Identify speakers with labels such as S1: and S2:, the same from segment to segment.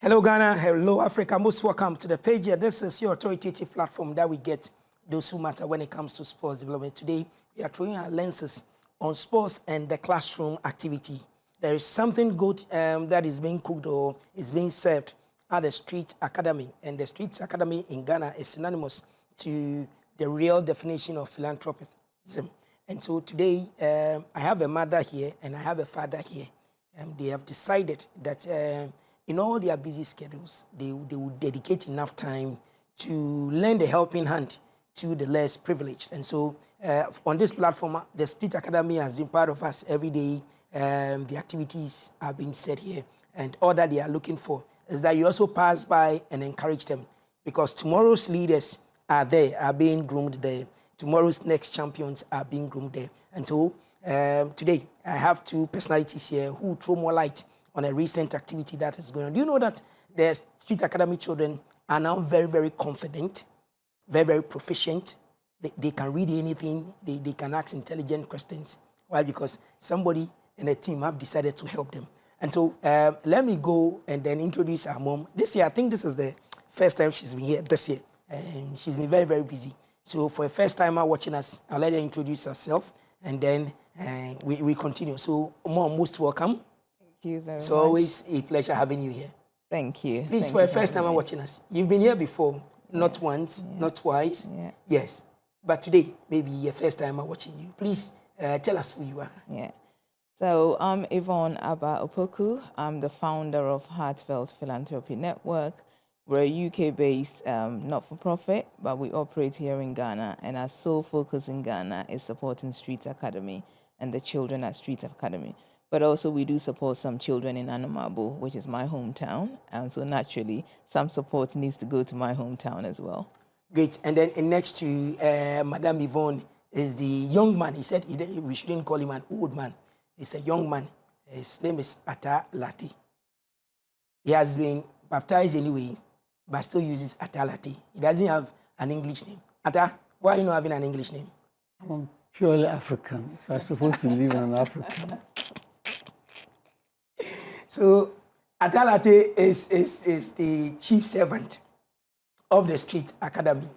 S1: Hello Ghana, hello Africa, most welcome to the page here. This is your authoritative platform that we get those who matter when it comes to sports development. Today, we are throwing our lenses on sports and the classroom activity. There is something good that is being cooked or is being served at the Street Academy. And the Street Academy in Ghana is synonymous to the real definition of philanthropism. And so today, I have a mother here and I have a father here. They have decided that in all their busy schedules, they will dedicate enough time to lend a helping hand to the less privileged. And so on this platform, the Street Academy has been part of us every day. The activities are being said here. And all that they are looking for is that you also pass by and encourage them, because tomorrow's leaders are there, are being groomed there. Tomorrow's next champions are being groomed there. And so today, I have two personalities here who throw more light on a recent activity that is going on. Do you know that the Street Academy children are now very, very confident, very, very proficient. They can read anything. They can ask intelligent questions. Why? Because somebody in a team have decided to help them. And so let me go and then introduce our mom. This year, I think this is the first time she's been here this year. And she's been very, very busy. So for a first timer watching us, I'll let her introduce herself and then we continue. So Mom, most welcome.
S2: Thank you very much.
S1: It's always a pleasure having you here.
S2: Thank you.
S1: Please,
S2: Thank
S1: for
S2: you
S1: a first timer watching us, you've been here before, not once, not twice.
S2: Yeah.
S1: Yes. But today, maybe your first timer watching you. Please tell us who you are.
S2: Yeah. So I'm Yvonne Abba-Opoku. I'm the founder of Heartfelt Philanthropy Network. We're a UK-based not-for-profit, but we operate here in Ghana, and our sole focus in Ghana is supporting Street Academy and the children at Street Academy. But also we do support some children in Anamabo, which is my hometown, and so naturally some support needs to go to my hometown as well.
S1: Great. And then next to Madame Yvonne is the young man. He said we shouldn't call him an old man. He's a young man. His name is Ataa Lartey. He has been baptized anyway, but still uses Ataa Lartey. He doesn't have an English name. Ataa, why are you not having an English name?
S3: I'm purely African, so I'm supposed to live in Africa.
S1: So Ataa Lartey is the chief servant of the Street Academy.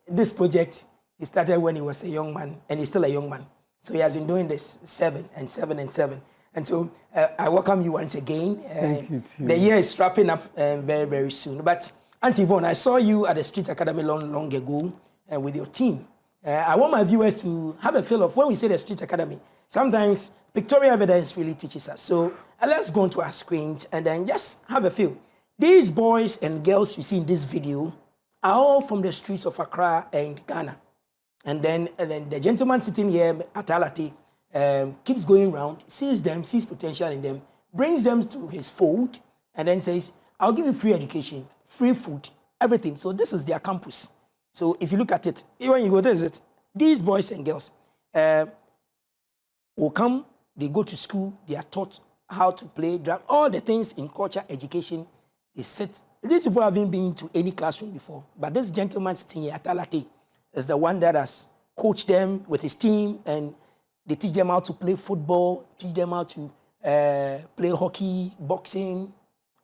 S1: This project, he started when he was a young man, and he's still a young man. So he has been doing this 7 and 7 and 7. And so I welcome you once again.
S3: Thank you too.
S1: The year is wrapping up very, very soon. But Auntie Yvonne, I saw you at the Street Academy long ago with your team. I want my viewers to have a feel of when we say the Street Academy. Sometimes pictorial evidence really teaches us. So let's go onto our screens and then just have a feel. These boys and girls you see in this video are all from the streets of Accra and Ghana. And then the gentleman sitting here, Ataa Lartey, keeps going around, sees them, sees potential in them, brings them to his fold, and then says, I'll give you free education, free food, everything. So this is their campus. So if you look at it, when you go, this is it. These boys and girls will come, they go to school, they are taught how to play drum, all the things in culture, education, they sit. These people haven't been to any classroom before, but this gentleman sitting here, Ataa Lartey, is the one that has coached them with his team, and they teach them how to play football, teach them how to play hockey, boxing,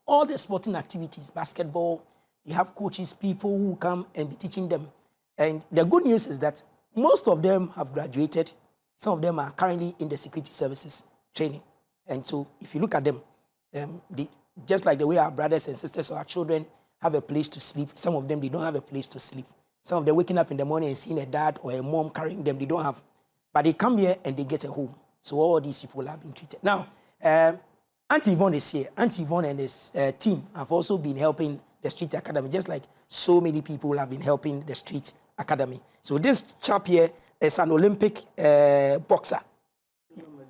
S1: all the sporting activities, basketball. They have coaches, people who come and be teaching them. And the good news is that most of them have graduated. Some of them are currently in the security services training. And so if you look at them, just like the way our brothers and sisters or our children have a place to sleep, some of them, they don't have a place to sleep. Some of them waking up in the morning and seeing a dad or a mom carrying them, they don't have. But they come here and they get a home. So all these people have been treated. Now, Auntie Yvonne is here. Auntie Yvonne and his team have also been helping the Street Academy, just like so many people have been helping the Street Academy. So this chap here is an Olympic boxer,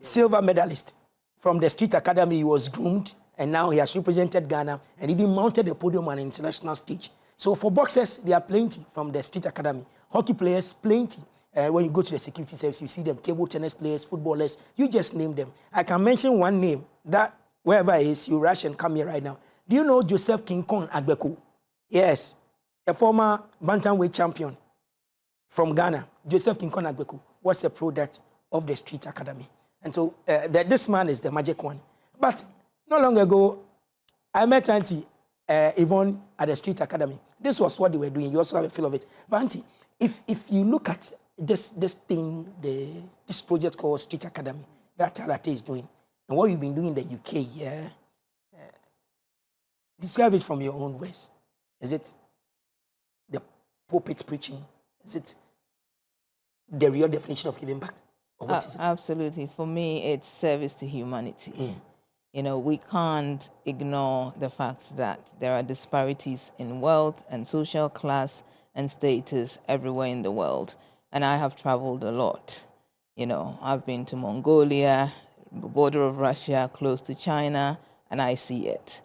S1: silver medalist. From the Street Academy, he was groomed, and now he has represented Ghana and even mounted the podium on an international stage. So for boxers, there are plenty from the Street Academy. Hockey players, plenty. When you go to the security service, you see them, table tennis players, footballers, you just name them. I can mention one name that wherever he is, you rush and come here right now. Do you know Joseph King Kong Agbeku? Yes, a former bantamweight champion from Ghana. Joseph King Kong Agbeku was a product of the Street Academy. And so this man is the magic one. But not long ago, I met Auntie Yvonne at the Street Academy. This was what they were doing. You also have a feel of it. But Auntie, if you look at this thing, this project called Street Academy that Ataa Lartey is doing, and what you've been doing in the UK, yeah, describe it from your own words. Is it the pulpit preaching? Is it the real definition of giving back? Or what is it?
S2: Absolutely. For me, it's service to humanity. You know, we can't ignore the fact that there are disparities in wealth and social class and status everywhere in the world. And I have traveled a lot. You know, I've been to Mongolia, the border of Russia, close to China, and I see it.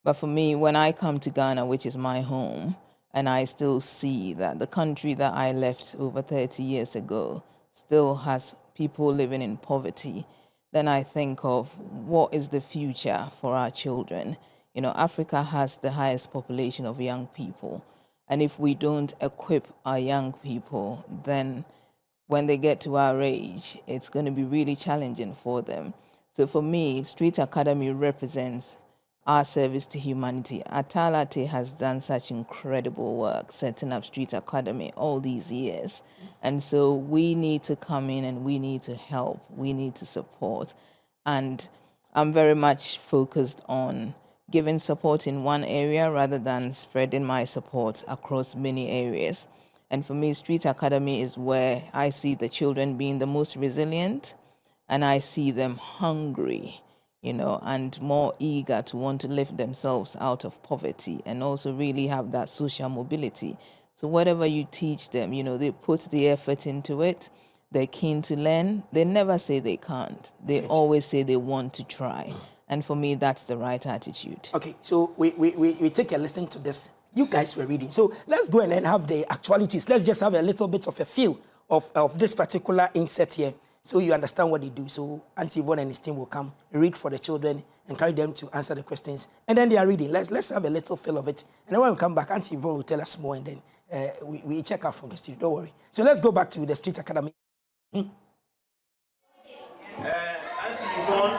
S2: But for me, when I come to Ghana, which is my home, and I still see that the country that I left over 30 years ago still has people living in poverty, then I think of what is the future for our children. You know, Africa has the highest population of young people. And if we don't equip our young people, then when they get to our age, it's going to be really challenging for them. So for me, Street Academy represents our service to humanity. Ataa Lartey has done such incredible work setting up Street Academy all these years. And so we need to come in and we need to help. We need to support. And I'm very much focused on giving support in one area rather than spreading my support across many areas. And for me, Street Academy is where I see the children being the most resilient, and I see them hungry, you know, and more eager to want to lift themselves out of poverty and also really have that social mobility. So whatever you teach them, you know, they put the effort into it. They're keen to learn. They never say they can't. They always say they want to try. And for me, that's the right attitude.
S1: Okay, so we take a listen to this. You guys were reading. So let's go and then have the actualities. Let's just have a little bit of a feel of this particular inset here so you understand what they do. So Auntie Yvonne and his team will come, read for the children, encourage them to answer the questions. And then they are reading. Let's have a little feel of it. And then when we come back, Auntie Yvonne will tell us more, and then we check out from the studio. Don't worry. So let's go back to the Street Academy.
S4: Auntie Yvonne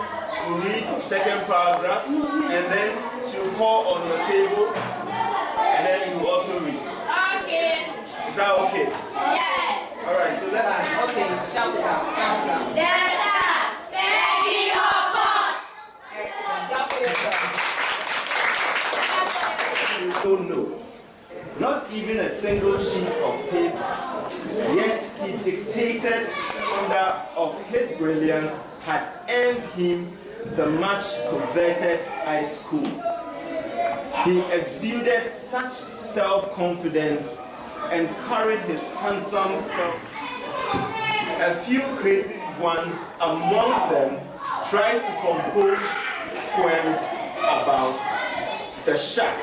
S4: will read second paragraph, and then she will call on your table, and then you will also read.
S5: Okay.
S4: Is that okay?
S5: Yes.
S4: All right, so let's
S2: Okay, shout it out, shout it out.
S4: no notes, not even a single sheet of paper. Yet he dictated that of his brilliance had earned him the much coveted high school. He exuded such self-confidence and carried his handsome self. A few creative ones among them tried to compose poems about the shark,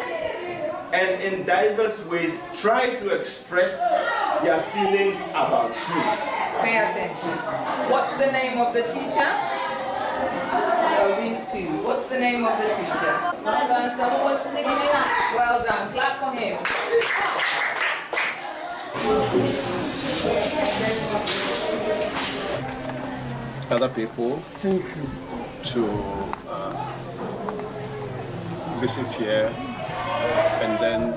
S4: and in diverse ways try to express their feelings about him.
S2: Pay attention. What's the name of the teacher? Oh, these two. What's the name of the teacher? Well done. Someone what's the nickname? Well done. Clap for him.
S6: Other people
S3: Thank you.
S6: to visit here and then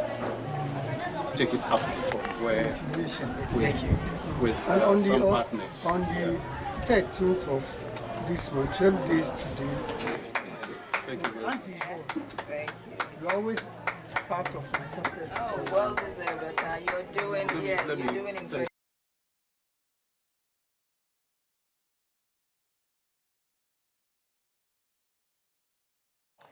S6: take it up from where with
S3: And on
S6: some
S3: the
S6: partners.
S3: on the 13th of this month, 12 days today.
S6: Thank you very much.
S3: Auntie Yvonne,
S2: Thank you.
S3: you're always part of my success.
S2: Oh, well deserved, Ataa. You're doing,
S6: let me
S2: you're doing incredible.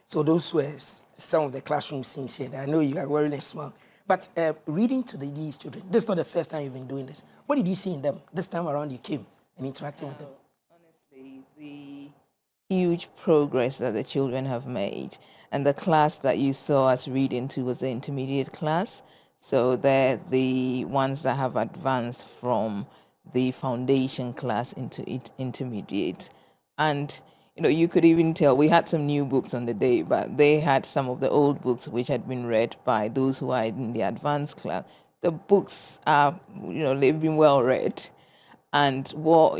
S1: So those were some of the classroom scenes here. I know you are wearing a smile. But reading to these children, this is not the first time you've been doing this. What did you see in them? This time around you came and interacting with them.
S2: Honestly, the huge progress that the children have made, and the class that you saw us reading to was the intermediate class. So they're the ones that have advanced from the foundation class into intermediate. And you know, you could even tell we had some new books on the day, but they had some of the old books which had been read by those who are in the advanced class. The books are, you know, they've been well read. And what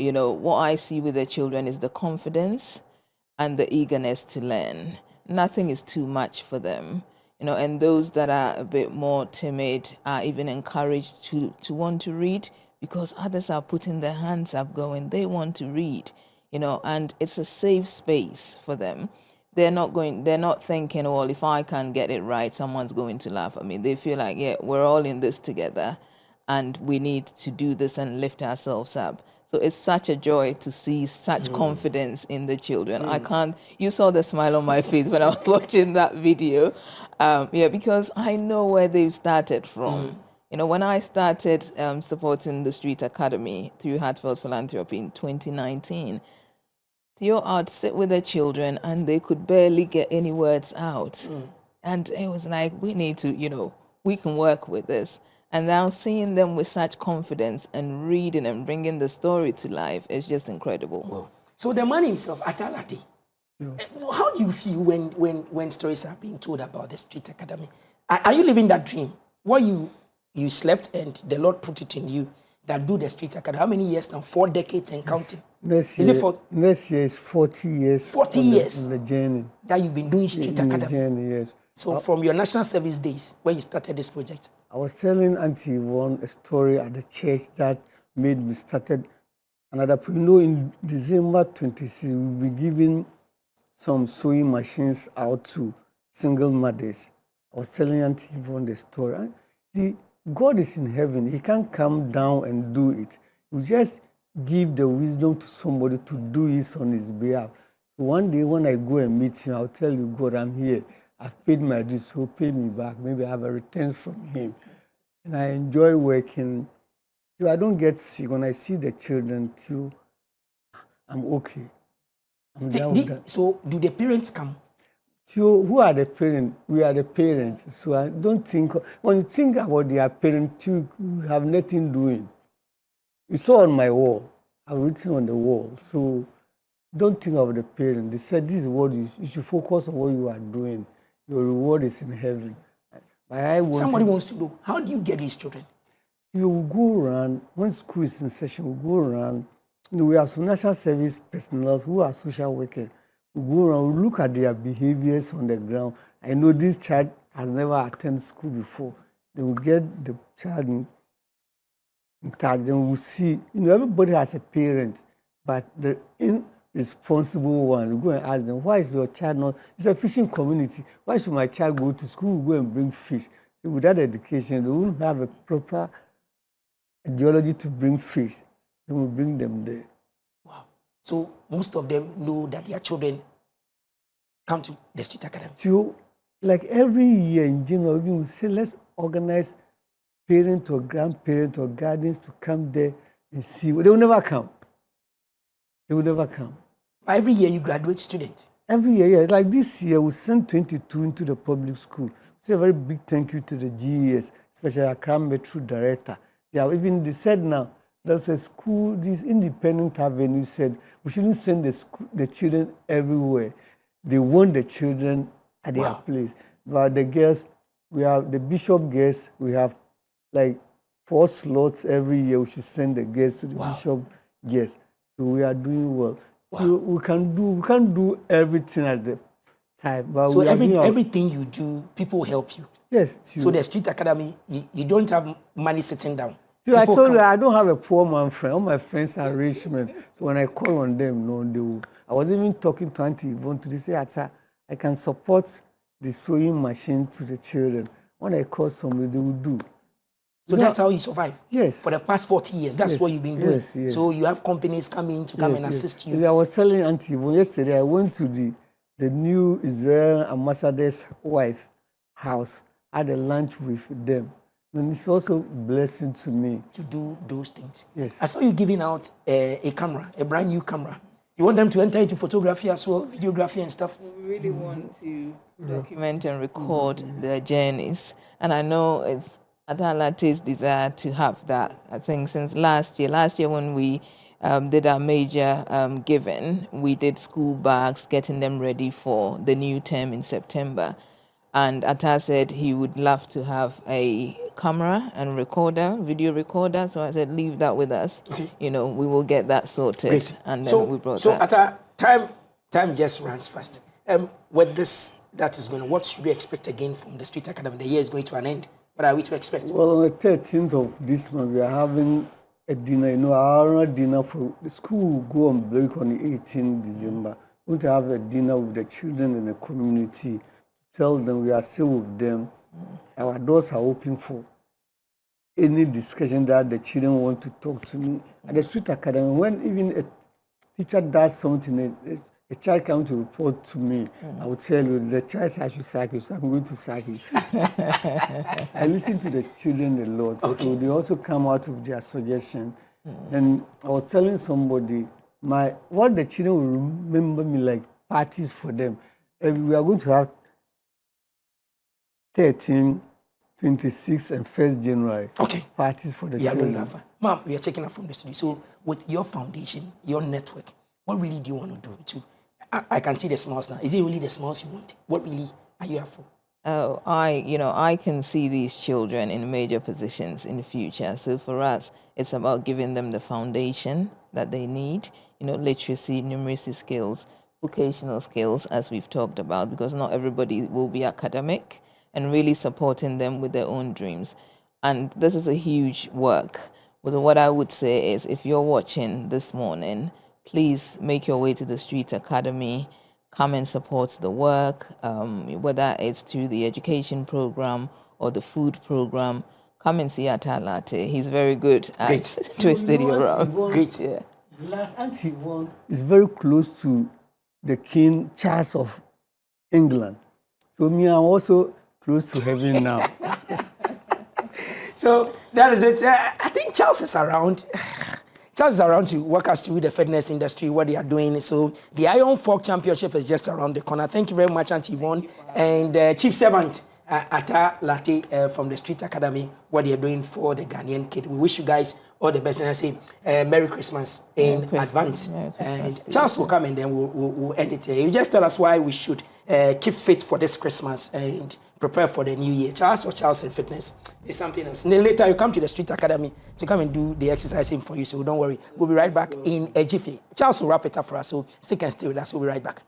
S2: I see with the children is the confidence and the eagerness to learn. nothing is too much for them. And those that are a bit more timid are even encouraged to want to read, because others are putting their hands up going, they want to read, and it's a safe space for them. They're not thinking, well, if I can't get it right, someone's going to laugh at me. They feel like, yeah, we're all in this together and we need to do this and lift ourselves up. So it's such a joy to see such confidence in the children. You saw the smile on my face when I was watching that video. Because I know where they've started from. When I started supporting the Street Academy through Heartfelt Philanthropy in 2019, I'd sit with the children and they could barely get any words out. And it was like, we need to, we can work with this. And now seeing them with such confidence and reading and bringing the story to life is just incredible.
S1: Well, so the man himself, Ataa Lartey, so how do you feel when stories are being told about the Street Academy? Are you living that dream? What you slept and the Lord put it in you that do the Street Academy? How many years now? 4 decades and counting?
S3: Next year is 40 years.
S1: 40 years
S3: on the journey.
S1: That you've been doing Street Academy.
S3: The journey, yes.
S1: So from your national service days, when you started this project?
S3: I was telling Auntie Yvonne a story at the church that made me started another. In December 26, we'll be giving some sewing machines out to single mothers. I was telling Auntie Yvonne the story. God is in heaven. He can't come down and do it. You just give the wisdom to somebody to do it on his behalf. So one day when I go and meet him, I'll tell you, God, I'm here. I've paid my dues, so pay me back. Maybe I have a return from him. And I enjoy working. I don't get sick. When I see the children too, I'm okay. I'm down with that.
S1: So do the parents come?
S3: Who are the parents? We are the parents. So I don't think, when you think about their parents, you have nothing doing. You saw on my wall. I've written on the wall. So don't think of the parents. They said this is what you should focus on what you are doing. Your reward is in heaven. Somebody
S1: wants to know, how do you get these children?
S3: You go around, when school is in session, we go around. We have some national service personnel who are social workers. We go around, we look at their behaviors on the ground. I know this child has never attended school before. Then we get the child in touch, then we see, everybody has a parent, but the irresponsible one, we go and ask them, why is your child not? It's a fishing community. Why should my child go to school? We go and bring fish. So without education, they won't have a proper ideology to bring fish. Then we bring them there.
S1: Wow. So most of them know that their children come to the Street Academy.
S3: So, like every year in January, we say, let's organize parents or grandparents or guardians to come there and see. They will never come. They will never come.
S1: Every year you graduate students?
S3: Every year, yeah. Like this year, we sent 22 into the public school. Say a very big thank you to the GES, especially Accra Metro Director. They said now, there's a school, this independent avenue said, we shouldn't send the children everywhere. They want the children at their place. But the girls, we have the bishop girls, we have like 4 slots every year. We should send the girls to the bishop girls. So we are doing well. So we can't do everything at the time. But
S1: so everything you do, people help you?
S3: Yes.
S1: So the Street Academy, you don't have money sitting down?
S3: So I told you, I don't have a poor man friend. All my friends are rich men. So when I call on them, no, they will. I was even talking to Auntie Yvonne today. Say, Ataa, I can support the sewing machine to the children. When I call somebody, they will do.
S1: So that's how you survive?
S3: Yes.
S1: For the past 40 years, that's what you've been doing? Yes. So you have companies coming to come and assist you?
S3: I was telling Auntie Yvonne yesterday, I went to the new Israel ambassador's wife house. I had a lunch with them. And it's also a blessing to me.
S1: To do those things?
S3: Yes.
S1: I saw you giving out a camera, a brand new camera. You want them to enter into photography as well, videography and stuff?
S2: We really want to document and record their journeys. And I know it's Ataa Lartey's desire to have that. I think since last year when we did our major giving, we did school bags, getting them ready for the new term in September. And Ataa said he would love to have a camera and recorder, video recorder. So I said, leave that with us. Okay. We will get that sorted.
S1: Great.
S2: And then we brought that.
S1: So Ataa, time just runs fast. With this, that is going to, what should we expect again from the Street Academy? The year is going to an end. What are we to expect?
S3: Well, on the 13th of this month, we are having a dinner, our annual dinner for the school will go on break on the 18th December. We're going to have a dinner with the children in the community, tell them we are still with them. Our doors are open for any discussion that the children want to talk to me. At the Street Academy, when even a teacher does something, a child comes to report to me, I will tell you, the child says I should sack you, so I'm going to sack you. I listen to the children a lot, so they also come out with their suggestions. And I was telling somebody, what the children will remember me like parties for them. We are going to have 13, 26, and 1st January parties for the children.
S1: Ma'am, we are checking out from the studio. So with your foundation, your network, what really do you want to do? I can see the smiles now. Is it really the smiles you want? What really are you after?
S2: Oh, I can see these children in major positions in the future. So for us, it's about giving them the foundation that they need, literacy, numeracy skills, vocational skills, as we've talked about, because not everybody will be academic, and really supporting them with their own dreams. And this is a huge work. But what I would say is, if you're watching this morning, please make your way to the Street Academy. Come and support the work, whether it's through the education program or the food program. Come and see Ataa Lartey. He's very good at twisting you around.
S3: Great. Yeah. Last Auntie Yvonne is very close to the King Charles of England. So me, I'm also close to heaven now.
S1: So that is it. I think Charles is around. Charles is around to walk us through the fitness industry, what they are doing. So the Iron Fork Championship is just around the corner. Thank you very much, Auntie Yvonne. And Chief Servant, Ataa Lartey from the Street Academy, what they are doing for the Ghanaian kid. We wish you guys all the best. And I say Merry Christmas in advance. And Charles will come and then we'll end it here. You just tell us why we should keep fit for this Christmas and prepare for the new year. Charles and fitness is something else. And then later you come to the Street Academy to come and do the exercising for you. So don't worry. We'll be right back in a jiffy. Charles will wrap it up for us. So stick and stay with us. We'll be right back.